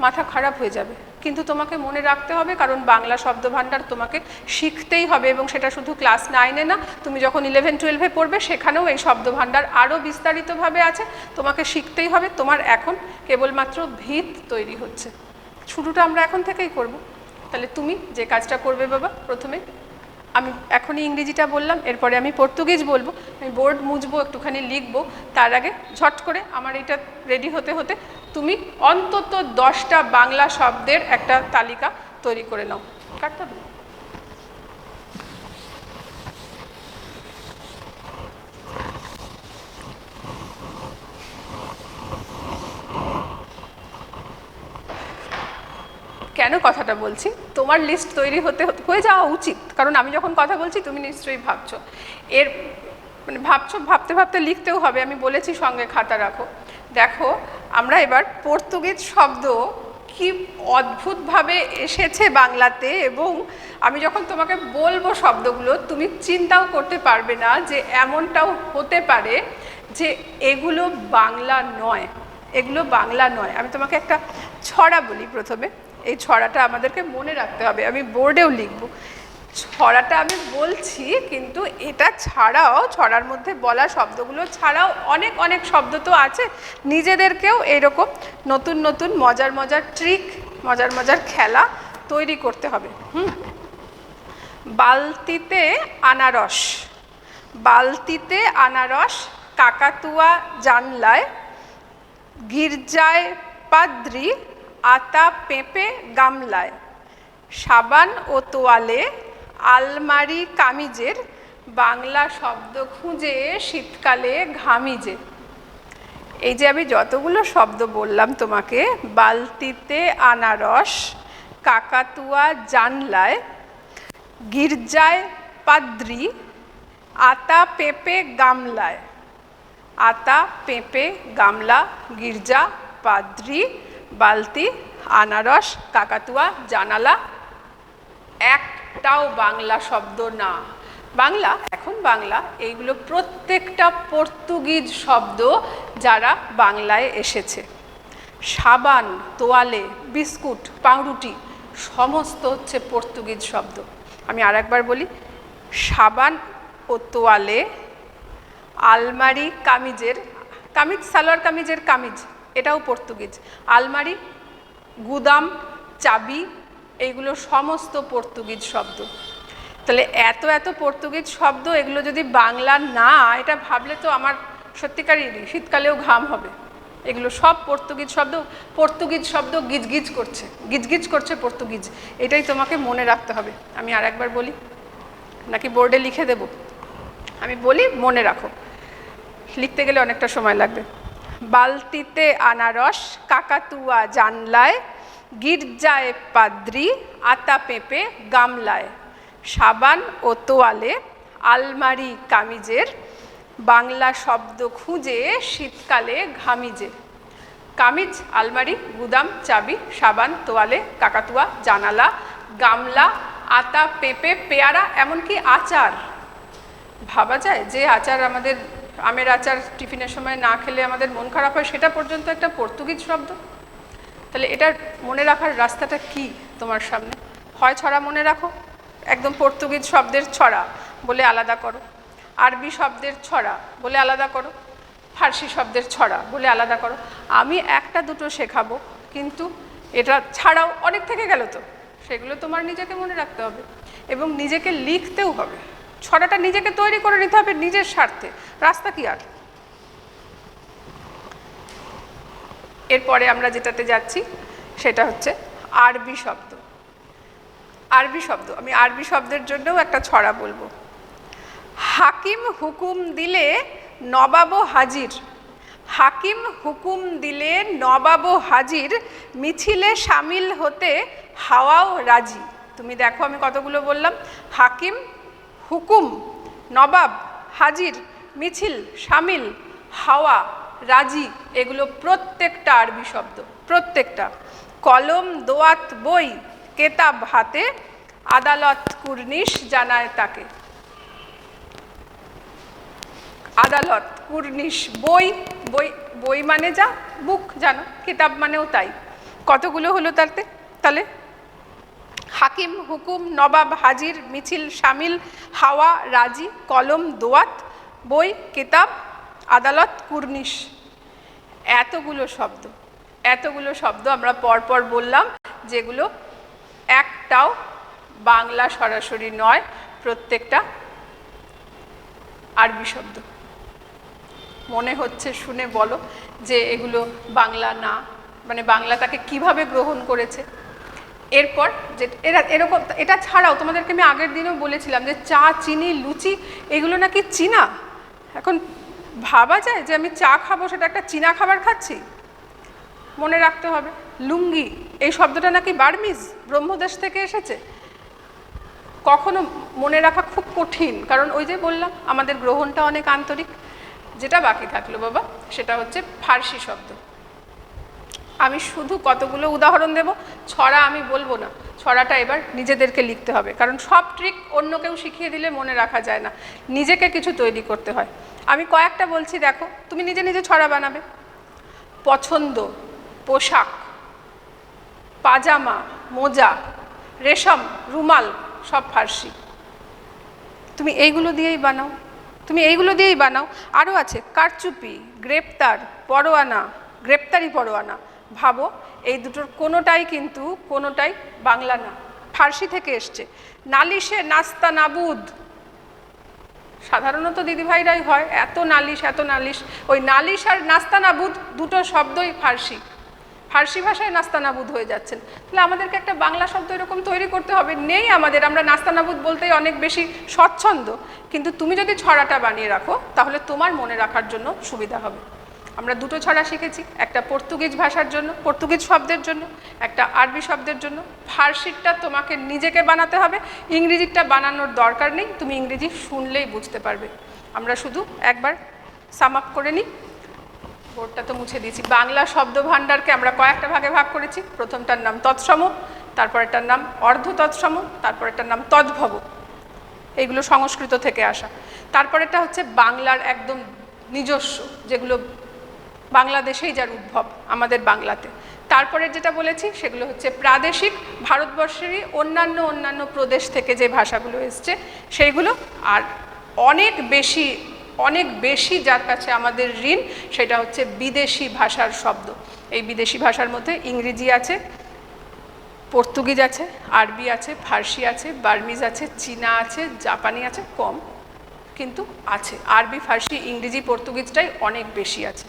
মাথা খারাপ হয়ে যাবে। কিন্তু তোমাকে মনে রাখতে হবে, কারণ বাংলা শব্দভাণ্ডার তোমাকে শিখতেই হবে, এবং সেটা শুধু ক্লাস 9-এ না, তুমি যখন 11-12-এ পড়বে সেখানেও এই শব্দভাণ্ডার আরও বিস্তারিতভাবে আছে, তোমাকে শিখতেই হবে। তোমার এখন কেবলমাত্র ভিত তৈরি হচ্ছে, শুরুটা আমরা এখন থেকেই করব। তাহলে তুমি যে কাজটা করবে বাবা, প্রথমে আমি এখনই ইংরেজিটা বললাম, এরপরে আমি পর্তুগিজ বলবো, আমি বোর্ড মুছবো, একটুখানি লিখবো, তার আগে ঝট করে আমার এটা রেডি হতে হতে তুমি অন্তত 10টা বাংলা শব্দের একটা তালিকা তৈরি করে নাও। কাটতে হবে। কেন কথাটা বলছি, তোমার লিস্ট তৈরি হয়ে যাওয়া উচিত, কারণ আমি যখন কথা বলছি তুমি নিশ্চয়ই ভাবছো, এর মানে ভাবতে ভাবতে লিখতেও হবে, আমি বলেছি সঙ্গে খাতা রাখো। দেখো আমরা এবার পর্তুগিজ শব্দ কি অদ্ভুতভাবে এসেছে বাংলাতে, এবং আমি যখন তোমাকে বলবো শব্দগুলো তুমি চিন্তাও করতে পারবে না যে এমনটাও হতে পারে যে এগুলো বাংলা নয়, এগুলো বাংলা নয়। আমি তোমাকে একটা ছড়া বলি প্রথমে, এই ছড়াটা আমাদেরকে মনে রাখতে হবে, আমি বোর্ডেও লিখব। ছড়াটা আমি বলছি, কিন্তু এটা ছাড়াও ছড়ার মধ্যে বলা শব্দগুলো ছাড়াও অনেক অনেক শব্দ তো আছে, নিজেদেরকেও এরকম নতুন নতুন মজার মজার ট্রিক, মজার মজার খেলা তৈরি করতে হবে। বালতিতে আনারস, বালতিতে আনারস, কাকাতুয়া জানলায়, গির্জায় পাদ্রি, আতা পেঁপে গামলায়, সাবান ও তোয়ালে, আলমারি কামিজের, বাংলা শব্দ খুঁজে শীতকালে ঘামিজে। এই যে আমি যতগুলো শব্দ বললাম তোমাকে, বালতিতে আনারস, কাকাতুয়া জানলায়, গির্জায় পাদ্রি, আতা পেঁপে গামলায়, আতা পেঁপে গামলা, গির্জা, পাদ্রি, বালতি, আনারস, কাকাতুয়া, জানালা, একটাও বাংলা শব্দ না। বাংলা, এখন বাংলা, এইগুলো প্রত্যেকটা পর্তুগিজ শব্দ যারা বাংলায় এসেছে। সাবান, তোয়ালে, বিস্কুট, পাউরুটি সমস্ত হচ্ছে পর্তুগিজ শব্দ। আমি আরেকবার বলি, সাবান ও তোয়ালে, আলমারি কামিজের, কামিজ সালোয়ার কামিজের কামিজ, এটাও পর্তুগিজ। আলমারি, গুদাম, চাবি, এইগুলো সমস্ত পর্তুগিজ শব্দ। তাহলে এত এত পর্তুগিজ শব্দ, এগুলো যদি বাংলা না, এটা ভাবলে তো আমার সত্যিকারই শীতকালেও ঘাম হবে। এগুলো সব পর্তুগিজ শব্দ, পর্তুগিজ শব্দ গিজগিজ করছে, গিজগিজ করছে পর্তুগিজ, এটাই তোমাকে মনে রাখতে হবে। আমি আর একবার বলি, নাকি বোর্ডে লিখে দেব? আমি বলি, মনে রাখো, লিখতে গেলে অনেকটা সময় লাগবে। বালতিতে আনারস, কাকাতুয়া জানলায়, গির্জায় পাদ্রি, আতা পেঁপে গামলায়, সাবান ও তোয়ালে, আলমারি কামিজের, বাংলা শব্দ খুঁজে শীতকালে ঘামিজে। কামিজ, আলমারি, গুদাম, চাবি, সাবান, তোয়ালে, কাকাতুয়া, জানালা, গামলা, আতা পেঁপে, পেয়ারা, এমনকি আচার। ভাবা যায় যে আচার, আমাদের আমের আচার টিফিনের সময় না খেলে আমাদের মন খারাপ হয়, সেটা পর্যন্ত একটা পর্তুগিজ শব্দ। তাহলে এটার মনে রাখার রাস্তাটা কি তোমার সামনে? হয় ছড়া মনে রাখো, একদম পর্তুগিজ শব্দের ছড়া বলে আলাদা করো, আরবি শব্দের ছড়া বলে আলাদা করো, ফার্সি শব্দের ছড়া বলে আলাদা করো। আমি একটা দুটো শেখাবো, কিন্তু এটা ছাড়াও অনেক থেকে গেল, তো সেগুলো তোমার নিজেকে মনে রাখতে হবে এবং নিজেকে লিখতেও হবে। ছড়াটা নিজেকে তৈরি করে নিতে হবে নিজের স্বার্থে, রাস্তা কি আর। এরপরে আমরা যেটাতে যাচ্ছি সেটা হচ্ছে আরবি শব্দ। আরবি শব্দ, আমি আরবি শব্দের জন্যও একটা ছড়া বলবো। হাকিম হুকুম দিলে নবাবও হাজির, হাকিম হুকুম দিলে নবাবও হাজির, মিছিলে সামিল হতে হাওয়াও রাজি। তুমি দেখো আমি কতগুলো বললাম, হাকিম, হুকুম, নবাব, হাজির, মিছিল, সামিল, হাওয়া, রাজি, এগুলো প্রত্যেকটা আরবি শব্দ, প্রত্যেকটা। কলম, দোয়াত, বই, কেতাব হাতে, আদালত কুর্নিশ জানায় তাকে। আদালত, কুর্নিশ, বই, বই, বই মানে যা বুক জানো, কিতাব মানেও তাই। কতগুলো হলো তাতে? তাহলে হাকিম, হুকুম, নবাব, হাজির, মিছিল, সামিল, হাওয়া, রাজি, কলম, দোয়াত, বই, কিতাব, আদালত, কুর্নিশ, এতগুলো শব্দ, এতগুলো শব্দ আমরা পরপর বললাম, যেগুলো একটাও বাংলা সরাসরি নয়, প্রত্যেকটা আরবি শব্দ। মনে হচ্ছে শুনে বলো যে এগুলো বাংলা না, মানে বাংলা তাকে কিভাবে গ্রহণ করেছে। এরপর যে এরকম, এটা ছাড়াও তোমাদেরকে আমি আগের দিনও বলেছিলাম যে চা, চিনি, লুচি, এগুলো নাকি চীনা। এখন ভাবা যায় যে আমি চা খাবো, সেটা একটা চীনা খাবার খাচ্ছি? মনে রাখতে হবে। লুঙ্গি, এই শব্দটা নাকি বার্মিজ, ব্রহ্মদেশ থেকে এসেছে। কখনো মনে রাখা খুব কঠিন, কারণ ওই যে বললাম আমাদের গ্রহণটা অনেক আন্তরিক। যেটা বাকি থাকলো বাবা, সেটা হচ্ছে ফার্সি শব্দ। আমি শুধু কতগুলো উদাহরণ দেব, ছড়া আমি বলবো না, ছড়াটা এবার নিজেদেরকে লিখতে হবে, কারণ সব ট্রিক অন্য কেউ শিখিয়ে দিলে মনে রাখা যায় না, নিজেকে কিছু তৈরি করতে হয়। আমি কয়েকটা বলছি, দেখো, তুমি নিজে নিজে ছড়া বানাবে। পছন্দ, পোশাক, পাজামা, মোজা, রেশম, রুমাল, সব ফার্সি। তুমি এইগুলো দিয়েই বানাও, তুমি এইগুলো দিয়েই বানাও। আরও আছে কারচুপি, গ্রেপ্তার, পরোয়ানা, গ্রেপ্তারি পরোয়ানা। ভাবো, এই দুটোর কোনোটাই কিন্তু কোনোটাই বাংলা না, ফার্সি থেকে এসছে। নালিশে নাস্তা নাবুদ, সাধারণত দিদিভাইরাই হয়, এত নালিশ এত নালিশ। ওই নালিশ আর নাস্তা নাবুদ দুটো শব্দই ফার্সি, ফার্সি ভাষায় নাস্তানাবুদ হয়ে যাচ্ছেন। তাহলে আমাদেরকে একটা বাংলা শব্দ এরকম তৈরি করতে হবে। নেই আমাদের, আমরা নাস্তানাবুদ বলতেই অনেক বেশি স্বচ্ছন্দ, কিন্তু তুমি যদি ছড়াটা বানিয়ে রাখো তাহলে তোমার মনে রাখার জন্য সুবিধা হবে। আমরা দুটো ছড়া শিখেছি, একটা পর্তুগিজ ভাষার জন্য, পর্তুগিজ শব্দের জন্য, একটা আরবি শব্দের জন্য। ফার্সিটা তোমাকে নিজেকে বানাতে হবে, ইংরেজিটা বানানোর দরকার নেই, তুমি ইংরেজি শুনলেই বুঝতে পারবে। আমরা শুধু একবার সাম আপ করে নিই। বোর্ডটা তো মুছে দিয়েছি। বাংলা শব্দ ভাণ্ডারকে আমরা কয়েকটা ভাগে ভাগ করেছি। প্রথমটার নাম তৎসম, তারপরেরটার নাম অর্ধ তৎসম, তারপরেরটার নাম তদ্ভব। এইগুলো সংস্কৃত থেকে আসা। তারপরেরটা হচ্ছে বাংলার একদম নিজস্ব, যেগুলো বাংলাদেশেই যার উদ্ভব, আমাদের বাংলাতে। তারপরে যেটা বলেছি সেগুলো হচ্ছে প্রাদেশিক, ভারতবর্ষেরই অন্যান্য প্রদেশ থেকে যে ভাষাগুলো এসছে সেইগুলো। আর অনেক বেশি যার কাছে আমাদের ঋণ, সেটা হচ্ছে বিদেশি ভাষার শব্দ। এই বিদেশি ভাষার মধ্যে ইংরেজি আছে, পর্তুগিজ আছে, আরবি আছে, ফার্সি আছে, বার্মিজ আছে, চীনা আছে, জাপানি আছে, কম কিন্তু আছে। আরবি, ফার্সি, ইংরেজি, পর্তুগিজটাই অনেক বেশি আছে।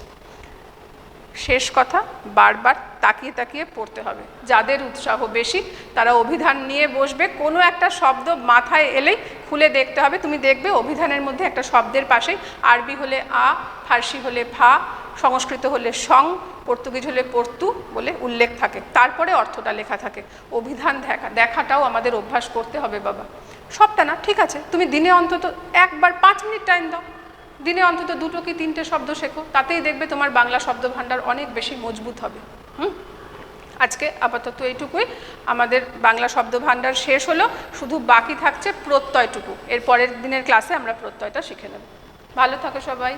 শেষ কথা, বারবার তাকিয়ে তাকিয়ে পড়তে হবে। যাদের উৎসাহ বেশি তারা অভিধান নিয়ে বসবে, কোনো একটা শব্দ মাথায় এলেই খুলে দেখতে হবে। তুমি দেখবে অভিধানের মধ্যে একটা শব্দের পাশেই আরবি হলে আ, ফার্সি হলে ফা, সংস্কৃত হলে সং, পর্তুগিজ হলে পর্তু বলে উল্লেখ থাকে, তারপরে অর্থটা লেখা থাকে। অভিধান দেখাটাও আমাদের অভ্যাস করতে হবে বাবা। সবটা না, ঠিক আছে, তুমি দিনে অন্তত একবার 5 মিনিট টাইম দাও, দিনে অন্তত 2 কি 3টে শব্দ শেখো, তাতেই দেখবে তোমার বাংলা শব্দ ভাণ্ডার অনেক বেশি মজবুত হবে। আজকে আপাতত এইটুকুই। আমাদের বাংলা শব্দ ভাণ্ডার শেষ হলো, শুধু বাকি থাকছে প্রত্যয়টুকু। এর পরের দিনের ক্লাসে আমরা প্রত্যয়টা শিখে নেব। ভালো থাকো সবাই।